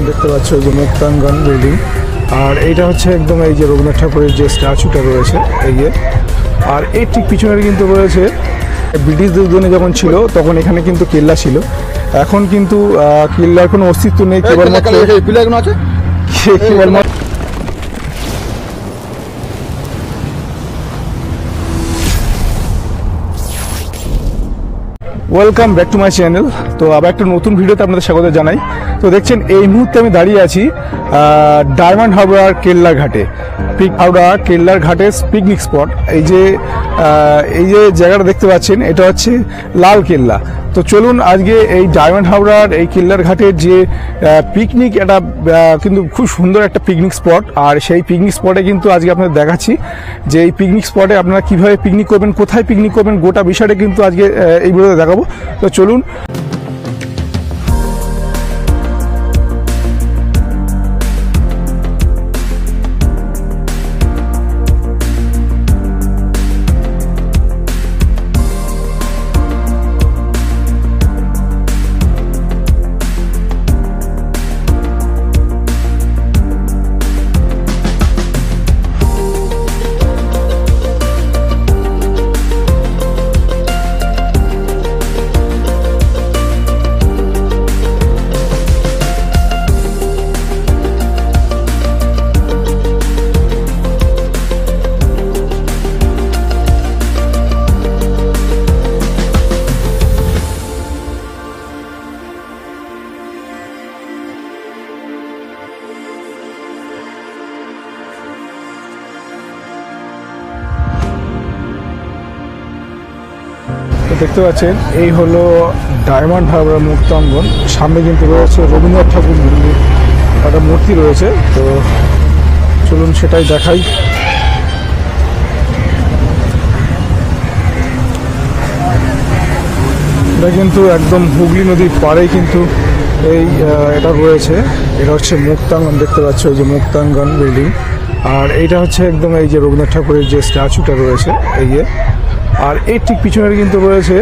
দেখতে পাচ্ছ এই যে মুক্তাঙ্গন বিল্ডিং, আর এইটা হচ্ছে একদম এই যে রবীন্দ্রনাথ ঠাকুরের যে স্ট্যাচুটা রয়েছে এই যে, আর এর ঠিক পিছনে কিন্তু রয়েছে ব্রিটিশদের জন্য যখন ছিল তখন এখানে কিন্তু কেল্লা ছিল। এখন কিন্তু কেল্লার কোনো অস্তিত্ব নেই, কেবলমাত্র welcome back to my channel. তো আবার একটা নতুন ভিডিওতে আপনাদের স্বাগত জানাই। তো দেখছেন এই মুহূর্তে আমি দাঁড়িয়ে আছি ডায়মন্ড হারবার কেল্লা ঘাটে, হাওড়া কেল্লার ঘাটে পিকনিক স্পট। এই যে জায়গাটা দেখতে পাচ্ছেন এটা হচ্ছে লাল কেল্লা। তো চলুন আজকে এই ডায়মন্ড হাওড়ার এই কেল্লার ঘাটের যে পিকনিক, এটা কিন্তু খুব সুন্দর একটা পিকনিক স্পট। আর সেই পিকনিক স্পটে কিন্তু আজকে আপনাদের দেখাচ্ছি যে এই পিকনিক স্পটে আপনারা কীভাবে পিকনিক করবেন, কোথায় পিকনিক করবেন, গোটা বিষয়টা কিন্তু আজকে এই ভিডিওতে দেখাবো। তো চলুন। দেখতে পাচ্ছেন এই হলো ডায়মন্ড হারবার মুক্তাঙ্গন। সামনে কিন্তু রয়েছে রবীন্দ্রনাথ ঠাকুর মন্দির, একটা মূর্তি রয়েছে। তো চলুন সেটাই দেখাই। এটা কিন্তু একদম হুগলি নদীর পাড়েই কিন্তু এটা রয়েছে। এটা হচ্ছে মুক্তাঙ্গন, দেখতে পাচ্ছ এই যে মুক্তাঙ্গন বিল্ডিং। আর এইটা হচ্ছে একদম এই যে রবীন্দ্রনাথ ঠাকুরের যে স্ট্যাচুটা রয়েছে এই যে, আর এর ঠিক পিছনে কিন্তু রয়েছে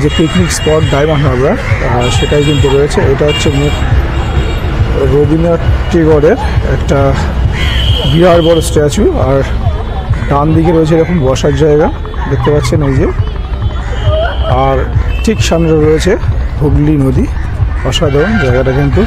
যে পিকনিক স্পট ডায়মন্ড হারবার, সেটাই কিন্তু রয়েছে। এটা হচ্ছে রবীন্দ্রনাথ ঠাকুরের একটা বিরাট বড় স্ট্যাচু। আর ডান দিকে রয়েছে এরকম বসার জায়গা, দেখতে পাচ্ছেন এই যে। আর ঠিক সামনে রয়েছে হুগলি নদী, অসাধারণ জায়গাটা কিন্তু।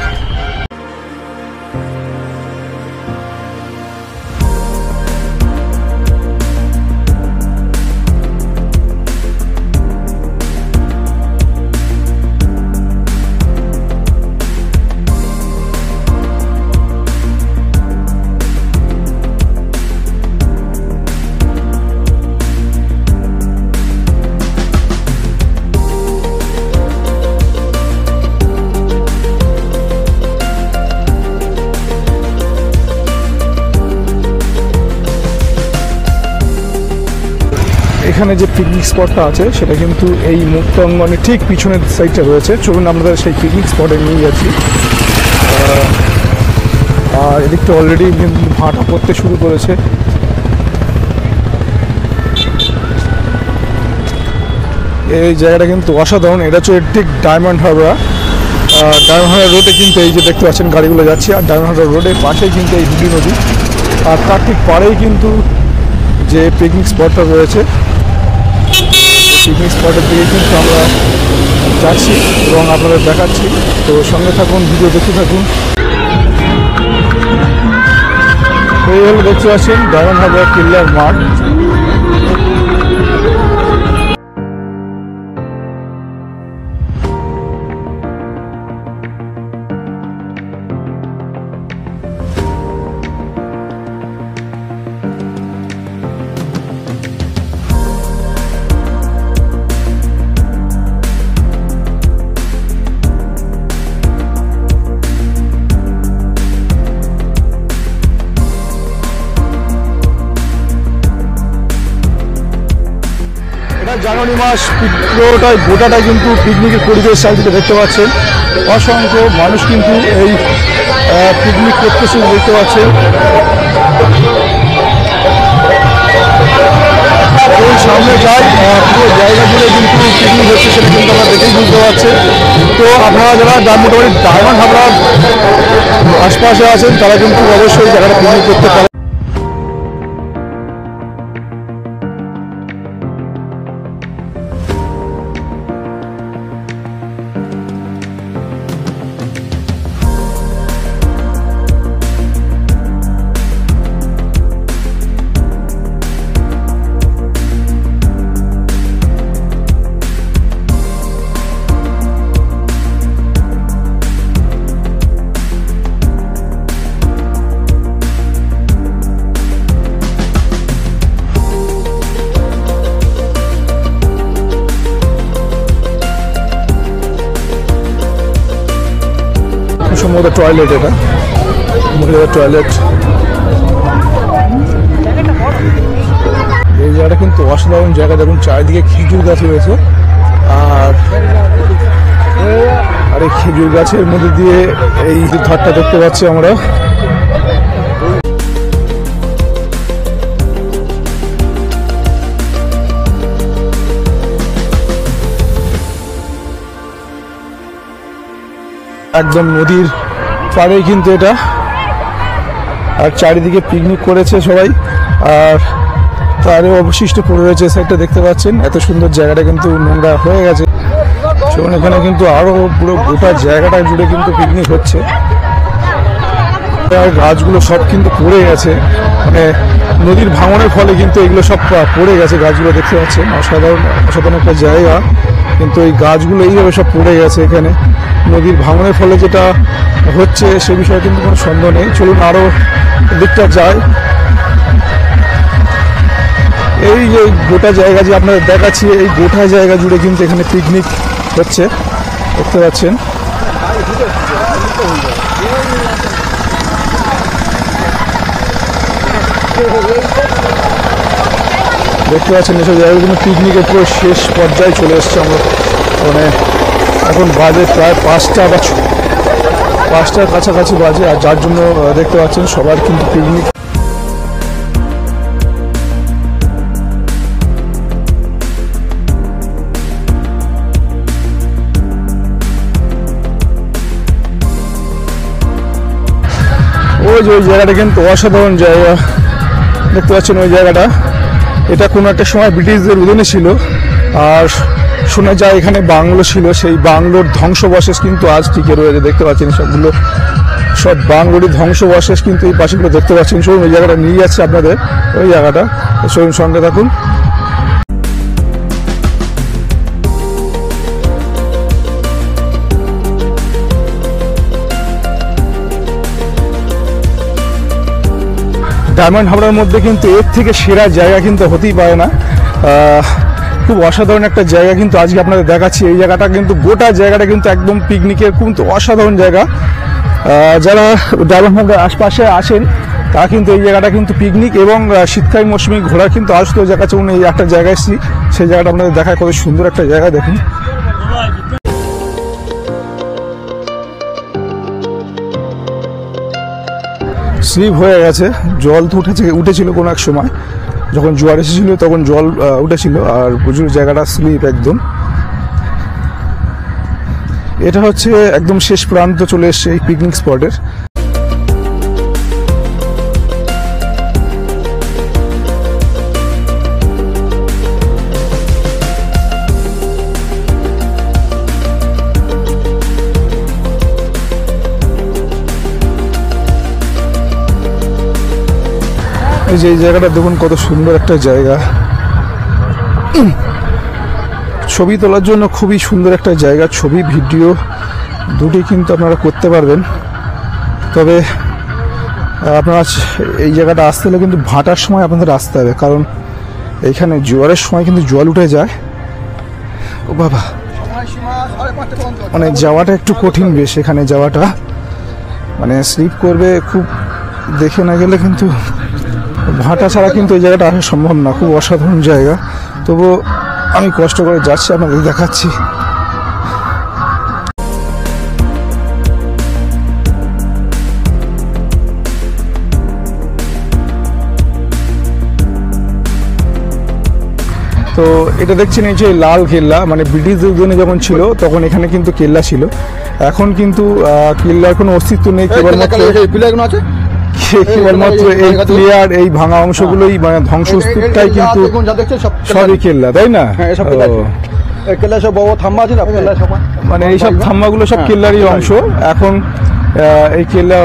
এখানে যে পিকনিক স্পটটা আছে সেটা কিন্তু এই মুক্তাঙ্গনের ঠিক পিছনের সাইডটা রয়েছে। চলুন আপনাদের সেই পিকনিক স্পটে নিয়ে যাচ্ছি। আর এদিকটা অলরেডি কিন্তু ভাটা করতে শুরু করেছে। এই জায়গাটা কিন্তু অসাধারণ। এটা হচ্ছে ঠিক ডায়মন্ড হারবার। ডায়মন্ড হারবার রোডে কিন্তু এই যে দেখতে পাচ্ছেন গাড়িগুলো যাচ্ছে, আর ডায়মন্ড হারবার রোডের পাশেই কিন্তু এই হুগলি নদী, আর তার ঠিক পাড়েই কিন্তু যে পিকনিক স্পটটা রয়েছে। পিকনিক স্পটের দিকে কিন্তু আমরা যাচ্ছি এবং আপনাদের দেখাচ্ছি। তো সঙ্গে থাকুন, ভিডিও দেখতে থাকুন। এই হলো দেখতে পাচ্ছেন ডায়মন্ড হারবার কেল্লার মাঠ। জানুয়ারি মাস পুরোটাই গোটাটাই কিন্তু পিকনিকের পরিবেশ চারিদিকে দেখতে পাচ্ছেন। অসংখ্য মানুষ কিন্তু এই পিকনিক করতেছে দেখতে পাচ্ছেন। সামনে যাই পুরো জায়গা জুড়ে কিন্তু পিকনিক হচ্ছে সেটা কিন্তু আমরা দেখেই বুঝতে পারছি। তো আপনারা যারা মোটামুটি ডায়মন্ড হাবড়ার আশপাশে আছেন তারা কিন্তু অবশ্যই জায়গাটা পিকনিক করতে পারেন। সম্ভবত টয়লেট, এটা মহিলাদের টয়লেট। এই জায়গাটা কিন্তু অসাধারণ জায়গা, দেখুন চারিদিকে খেজুর গাছ রয়েছে আর এই খেজুর গাছের মধ্যে দিয়ে এই ধারটা দেখতে পাচ্ছি আমরা। একদম নদীর পাড়ে কিন্তু এটা, আর চারিদিকে পিকনিক করেছে সবাই, আর তারও অবশিষ্ট পড়ে রয়েছে সাইডটা দেখতে পাচ্ছেন। এত সুন্দর জায়গাটা কিন্তু নোংরা হয়ে গেছে। সেখানে এখানে কিন্তু আরো পুরো গোটা জায়গাটা জুড়ে কিন্তু পিকনিক হচ্ছে। গাছগুলো সব কিন্তু পড়ে গেছে, মানে নদীর ভাঙনের ফলে কিন্তু এগুলো সব পড়ে গেছে। গাছগুলো দেখতে পাচ্ছেন, অসাধারণ অসাধারণ একটা জায়গা, কিন্তু এই গাছগুলো এইভাবে সব পড়ে গেছে। এখানে নদীর ভাঙনের ফলে যেটা হচ্ছে সে বিষয়ে কিন্তু কোনো সন্দেহ নেই। চলুন আরো দিকটা যায়। এই যে গোটা জায়গা যে আপনাদের দেখাচ্ছি, এই গোটা জায়গা জুড়ে কিন্তু এখানে পিকনিক হচ্ছে, দেখতে পাচ্ছেন। দেখতে পাচ্ছেন এসব জায়গাগুলো পিকনিকের পুরো শেষ পর্যায়ে চলে এসছে আমরা। মানে এখন বাজে প্রায় 5টার কাছাকাছি বাজে, আর যার জন্য দেখতে পাচ্ছেন সবার কিন্তু পিকনিক। ওই যে ওই জায়গাটা কিন্তু অসাধারণ জায়গা, দেখতে পাচ্ছেন ওই জায়গাটা। এটা কোনো একটা সময় ব্রিটিশদের অধীনে ছিল, আর শোনা যায় এখানে বাংলো ছিল, সেই বাংলোর ধ্বংসবশেষ কিন্তু আজ টিকে রয়েছে। দেখতে পাচ্ছেন সবগুলো, সব বাংলোরই ধ্বংসবশেষ কিন্তু এই পাশেগুলো দেখতে পাচ্ছেন। চলুন ওই জায়গাটা নিয়ে যাচ্ছে আপনাদের, ওই জায়গাটা চলুন সঙ্গে থাকুন। ডায়মন্ড হাবড়ার মধ্যে কিন্তু এর থেকে সেরা জায়গা কিন্তু হতেই পারে না। খুব অসাধারণ একটা জায়গা কিন্তু আজকে আপনাদের দেখাচ্ছি। এই জায়গাটা কিন্তু গোটা জায়গাটা কিন্তু একদম পিকনিকের কিন্তু অসাধারণ জায়গা। যারা ডায়মন্ড হাবড়ার আশপাশে আসেন তারা কিন্তু এই জায়গাটা কিন্তু পিকনিক এবং শীতকালীন মৌসুমে ঘোরার কিন্তু আসতো জায়গা। চলুন এই একটা জায়গায় এসেছি, সেই জায়গাটা আপনাদের দেখায়, কত সুন্দর একটা জায়গা দেখুন। স্লিপ হয়ে গেছে, জল তো উঠেছিল কোনো এক সময়, যখন জোয়ার এসেছিল তখন জল উঠেছিল, আর প্রচুর জায়গাটা স্লিপ একদম। এটা হচ্ছে একদম শেষ প্রান্ত চলে এসছে এই পিকনিক স্পটের। এই যে এই জায়গাটা দেখুন কত সুন্দর একটা জায়গা, ছবি তোলার জন্য খুবই সুন্দর একটা জায়গা। ছবি ভিডিও দুটি কিন্তু আপনারা করতে পারবেন। তবে আপনারা এই জায়গাটা আসতে হলে কিন্তু ভাটার সময় আপনাদের আসতে হবে, কারণ এইখানে জোয়ারের সময় কিন্তু জল উঠে যায়। ও বাবা, মানে যাওয়াটা একটু কঠিন বেশ, এখানে যাওয়াটা মানে স্লিপ করবে খুব, দেখে না গেলে কিন্তু ভাটা ছাড়া কিন্তু এই জায়গাটা আসা সম্ভব না। খুব অসাধারণ জায়গা, তবু আমি কষ্ট করে যাচ্ছি, আপনাদের দেখাচ্ছি। তো এটা দেখছেন এই যে লাল কেল্লা, মানে ব্রিটিশদের দিনে যখন ছিল তখন এখানে কিন্তু কেল্লা ছিল। এখন কিন্তু কেল্লার কোনো অস্তিত্ব নেই, কেবলমাত্র এই প্লেয়ার এই ভাঙা অংশগুলোই মানে ধ্বংসস্তূপটাই কিন্তু সবই কেল্লা, তাই না? মানে এইসব থাম্বাগুলো সব কেল্লারই অংশ। এখন এই কেল্লার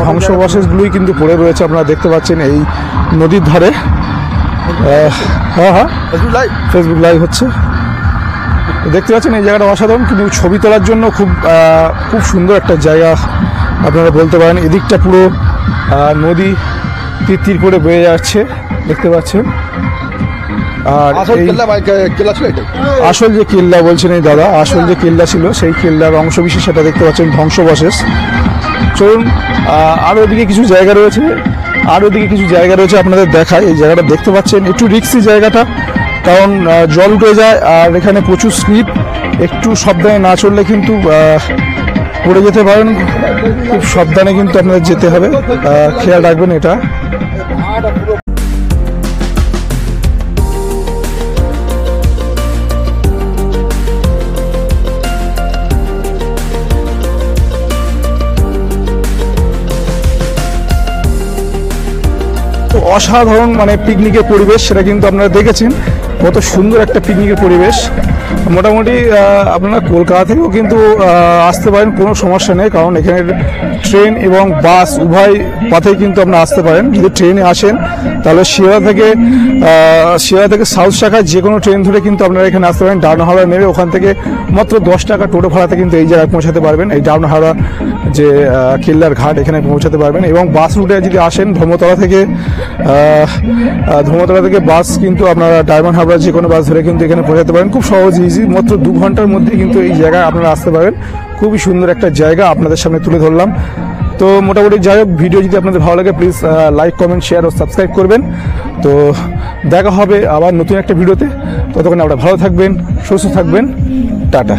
ধ্বংসাবশেষগুলোই কিন্তু পড়ে রয়েছে, আপনারা দেখতে পাচ্ছেন এই নদীর ধারে। হ্যাঁ, ফেসবুক লাইভ হচ্ছে, দেখতে পাচ্ছেন এই জায়গাটা অসাধারণ, কিন্তু ছবি তোলার জন্য খুব সুন্দর একটা জায়গা আপনারা বলতে পারেন। এদিকটা পুরো নদী তীর করে বয়ে যাচ্ছে, দেখতে পাচ্ছেন। আর আসল যে কেল্লা বলছেন এই দাদা, আসল যে কেল্লা ছিল সেই কেল্লার অংশ বিশেষ সেটা দেখতে পাচ্ছেন ধ্বংসাবশেষ। চলুন আরও ওদিকে কিছু জায়গা রয়েছে, আপনাদের দেখায়। এই জায়গাটা দেখতে পাচ্ছেন একটু রিস্কি জায়গাটা, কারণ জল উঠে যায় আর এখানে প্রচুর স্লিপ, একটু সাবধানে না চললে কিন্তু পড়ে যেতে পারেন। খুব সাবধানে কিন্তু আপনাদের যেতে হবে, খেয়াল রাখবেন এটা। অসাধারণ মানে পিকনিকের পরিবেশ, সেটা কিন্তু আপনারা দেখেছেন কত সুন্দর একটা পিকনিকের পরিবেশ। মোটামুটি আপনারা কলকাতা থেকেও কিন্তু আসতে পারেন, কোনো সমস্যা নেই, কারণ এখানে ট্রেন এবং বাস উভয় পথেই কিন্তু আপনারা আসতে পারেন। যদি ট্রেনে আসেন তাহলে শিয়ালদা থেকে সাউথ শাখায় যে কোনো ট্রেন ধরে কিন্তু আপনারা এখানে আসতে পারেন। ডাউন হাওড়া নেমে ওখান থেকে মাত্র 10 টাকা টোটো ভাড়াতে কিন্তু এই জায়গায় পৌঁছাতে পারবেন, এই ডাউন হাওড়া যে কেল্লার ঘাট এখানে পৌঁছাতে পারবেন। এবং বাস রুটে যদি আসেন ধর্মতলা থেকে বাস কিন্তু আপনারা ডায়মন্ড হারবার যে কোনো বাস ধরে কিন্তু এখানে পৌঁছাতে পারেন খুব সহজ ইজি, মাত্র 2 ঘন্টার মধ্যে কিন্তু এই জায়গায় আপনারা আসতে পারেন। খুবই সুন্দর একটা জায়গা আপনাদের সামনে তুলে ধরলাম। তো মোটামুটি যাই হোক, ভিডিও যদি আপনাদের ভালো লাগে প্লিজ লাইক, কমেন্ট, শেয়ার ও সাবস্ক্রাইব করবেন। তো দেখা হবে আবার নতুন একটা ভিডিওতে, ততক্ষণ আপনারা ভালো থাকবেন, সুস্থ থাকবেন, টাটা।